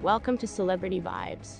Welcome to Celebrity Vibes.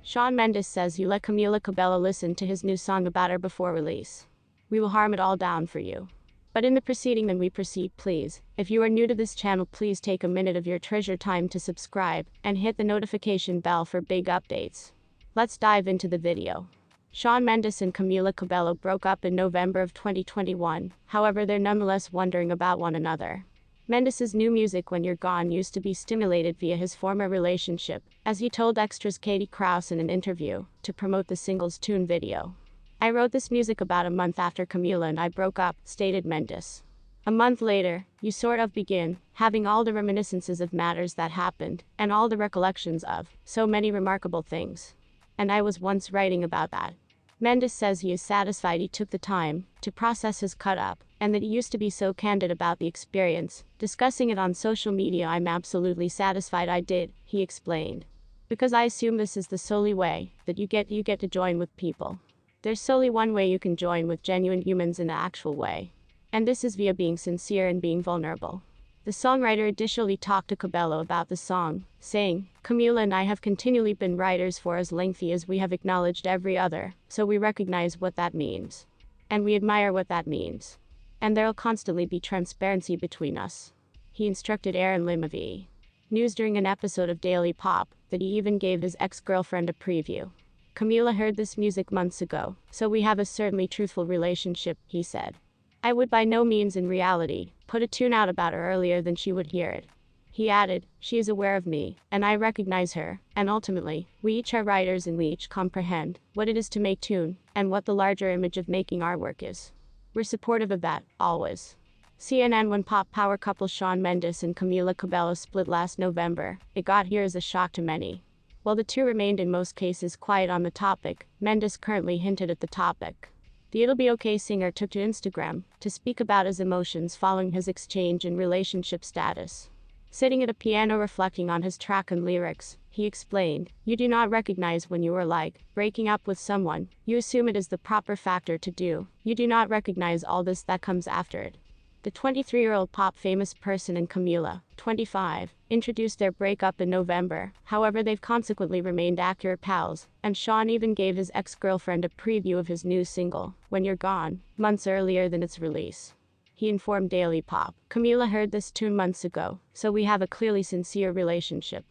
Shawn Mendes says you let Camila Cabello listen to his new song about her before release. We will harm it all down for you. But in the proceeding then we proceed, please. If you are new to this channel, please take a minute of your treasure time to subscribe and hit the notification bell for big updates. Let's dive into the video. Shawn Mendes and Camila Cabello broke up in November of 2021, however they're nonetheless wondering about one another. Mendes' new music When You're Gone used to be stimulated via his former relationship, as he told Extra's Katie Krause in an interview, to promote the single's tune video. I wrote this music about a month after Camila and I broke up, stated Mendes. A month later, you sort of begin having all the reminiscences of matters that happened, and all the recollections of so many remarkable things. And I was once writing about that. Mendes says he is satisfied he took the time to process his cut-up, and that he used to be so candid about the experience, discussing it on social media. I'm absolutely satisfied I did, he explained. Because I assume this is the solely way that you get to join with people. There's solely one way you can join with genuine humans in the actual way. And this is via being sincere and being vulnerable. The songwriter additionally talked to Cabello about the song, saying, Camila and I have continually been writers for as lengthy as we have acknowledged every other, so we recognize what that means. And we admire what that means. And there'll constantly be transparency between us. He instructed Aaron Lim of E! News during an episode of Daily Pop that he even gave his ex-girlfriend a preview. Camila heard this music months ago, so we have a certainly truthful relationship, he said. I would by no means in reality put a tune out about her earlier than she would hear it. He added, she is aware of me, and I recognize her, and ultimately, we each are writers and we each comprehend what it is to make tune, and what the larger image of making artwork is. We're supportive of that, always. CNN When pop power couple Shawn Mendes and Camila Cabello split last November, it got here as a shock to many. While the two remained in most cases quiet on the topic, Mendes currently hinted at the topic. The It'll Be Okay singer took to Instagram to speak about his emotions following his exchange in relationship status. Sitting at a piano reflecting on his track and lyrics, he explained, you do not recognize when you are breaking up with someone, you assume it is the proper factor to do, you do not recognize all this that comes after it. The 23-year-old pop famous person and Camila, 25, introduced their breakup in November, however they've consequently remained accurate pals, and Shawn even gave his ex-girlfriend a preview of his new single, When You're Gone, months earlier than its release. He informed Daily Pop, Camila heard this tune months ago, so we have a clearly sincere relationship.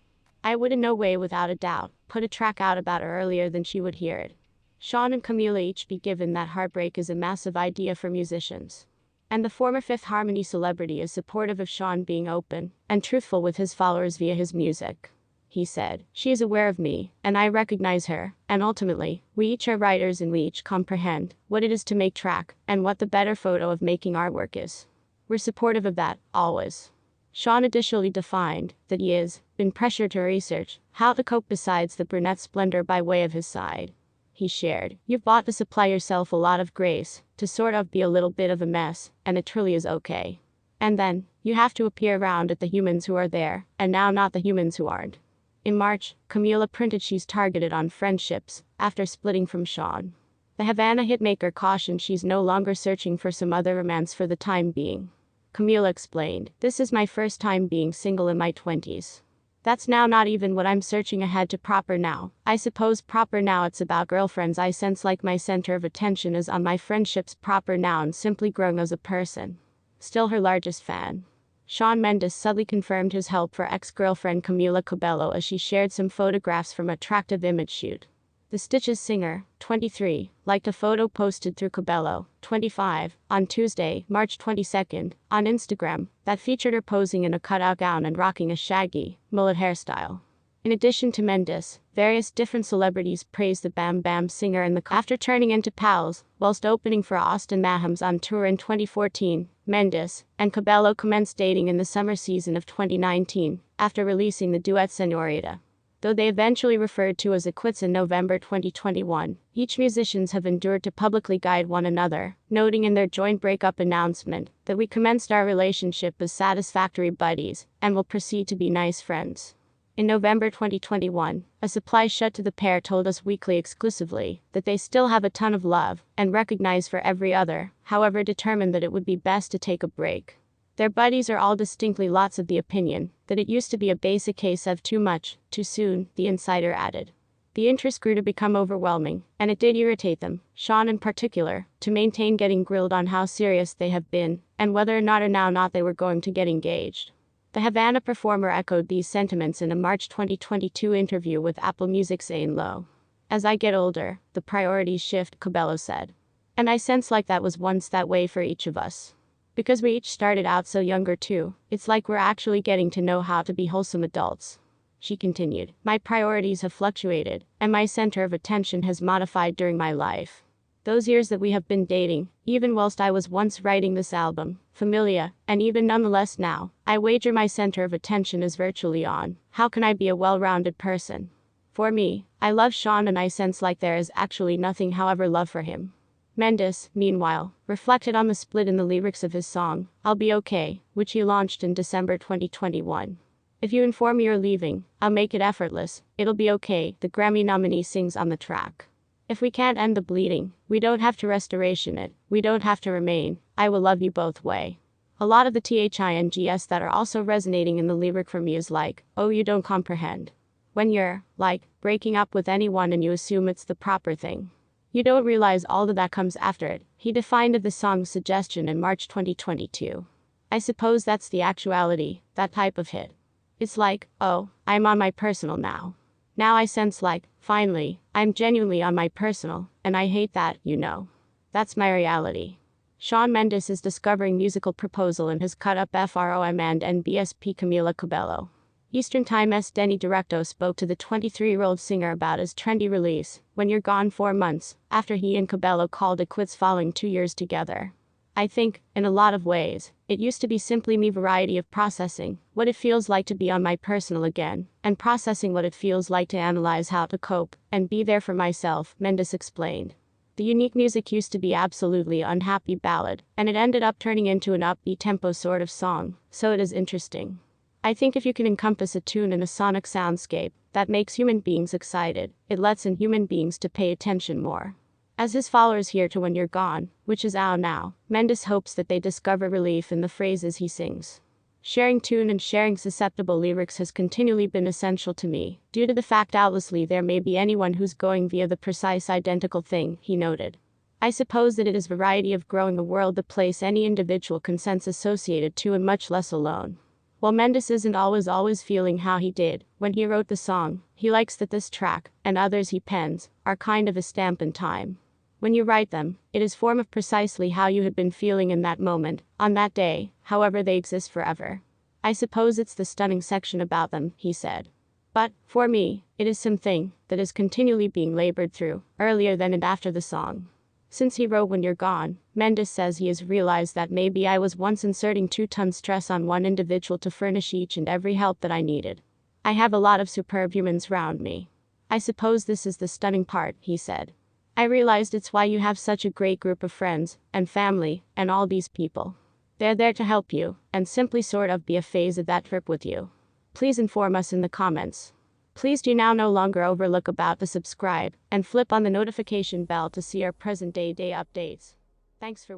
I would in no way without a doubt put a track out about her earlier than she would hear it. Shawn and Camila each be given that heartbreak is a massive idea for musicians. And the former Fifth Harmony celebrity is supportive of Shawn being open and truthful with his followers via his music. He said, she is aware of me, and I recognize her, and ultimately, we each are writers and we each comprehend what it is to make track, and what the better photo of making artwork is. We're supportive of that, always. Shawn additionally defined that he has been pressured to research how to cope besides the brunette splendor by way of his side. He shared, you've bought to supply yourself a lot of grace, to sort of be a little bit of a mess, and it truly is okay. And then, you have to appear around at the humans who are there, and now not the humans who aren't. In March, Camila printed she's targeted on friendships, after splitting from Shawn. The Havana hitmaker cautioned she's no longer searching for some other romance for the time being. Camila explained, this is my first time being single in my 20s. That's now not even what I'm searching ahead to proper now. I suppose proper now it's about girlfriends. I sense like my center of attention is on my friendships proper now and simply growing as a person. Still her largest fan. Shawn Mendes subtly confirmed his help for ex-girlfriend Camila Cabello as she shared some photographs from an attractive image shoot. The Stitches singer, 23, liked a photo posted through Cabello, 25, on Tuesday, March 22, on Instagram, that featured her posing in a cutout gown and rocking a shaggy, mullet hairstyle. In addition to Mendes, various different celebrities praised the Bam Bam singer and after turning into pals, whilst opening for Austin Mahams on tour in 2014, Mendes and Cabello commenced dating in the summer season of 2019, after releasing the duet Señorita. Though they eventually referred to as quits in November 2021, each musicians have endured to publicly guide one another, noting in their joint breakup announcement that we commenced our relationship as satisfactory buddies and will proceed to be nice friends. In November 2021, a supply shut to the pair told Us Weekly exclusively that they still have a ton of love and recognize for every other, however determined that it would be best to take a break. Their buddies are all distinctly lots of the opinion that it used to be a basic case of too much, too soon, the insider added. The interest grew to become overwhelming, and it did irritate them, Shawn in particular, to maintain getting grilled on how serious they have been, and whether or not they were going to get engaged. The Havana performer echoed these sentiments in a March 2022 interview with Apple Music's Zane Lowe. As I get older, the priorities shift, Cabello said. And I sense like that was once that way for each of us. Because we each started out so younger too, it's like we're actually getting to know how to be wholesome adults. She continued, my priorities have fluctuated, and my center of attention has modified during my life. Those years that we have been dating, even whilst I was once writing this album, Familia, and even nonetheless now, I wager my center of attention is virtually on, how can I be a well-rounded person? For me, I love Shawn and I sense like there is actually nothing however love for him. Mendes, meanwhile, reflected on the split in the lyrics of his song, I'll Be Okay, which he launched in December 2021. If you inform me you're leaving, I'll make it effortless, it'll be okay, the Grammy nominee sings on the track. If we can't end the bleeding, we don't have to restoration it, we don't have to remain, I will love you both way. A lot of the things that are also resonating in the lyric for me is like, oh you don't comprehend. When you're, like, breaking up with anyone and you assume it's the proper thing. You don't realize all that comes after it, he defined the song's suggestion in March 2022. I suppose that's the actuality, that type of hit. It's like, oh, I'm on my personal now. Now I sense like, finally, I'm genuinely on my personal, and I hate that, you know. That's my reality. Shawn Mendes is discovering musical proposal in his cut up FROM and NBSP Camila Cabello. Eastern Time's Denny Directo spoke to the 23-year-old singer about his trendy release, When You're Gone 4 months, after he and Cabello called it quits following 2 years together. I think, in a lot of ways, it used to be simply me variety of processing, what it feels like to be on my personal again, and processing what it feels like to analyze how to cope, and be there for myself, Mendes explained. The unique music used to be absolutely unhappy ballad, and it ended up turning into an upbeat tempo sort of song, so it is interesting. I think if you can encompass a tune in a sonic soundscape, that makes human beings excited, it lets in human beings to pay attention more. As his followers hear to When You're Gone, which is out now, Mendes hopes that they discover relief in the phrases he sings. Sharing tune and sharing susceptible lyrics has continually been essential to me, due to the fact doubtlessly there may be anyone who's going via the precise identical thing, he noted. I suppose that it is variety of growing a world that place any individual can sense associated to and much less alone. While Mendes isn't always feeling how he did when he wrote the song, he likes that this track, and others he pens, are kind of a stamp in time. When you write them, it is form of precisely how you had been feeling in that moment, on that day, however they exist forever. I suppose it's the stunning section about them, he said. But, for me, it is something that is continually being labored through, earlier than and after the song. Since he wrote When You're Gone, Mendes says he has realized that maybe I was once inserting 2 tons stress on one individual to furnish each and every help that I needed. I have a lot of superb humans around me. I suppose this is the stunning part, he said. I realized it's why you have such a great group of friends, and family, and all these people. They're there to help you, and simply sort of be a phase of that trip with you. Please inform us in the comments. Please do now no longer overlook about to subscribe, and flip on the notification bell to see our present day updates. Thanks for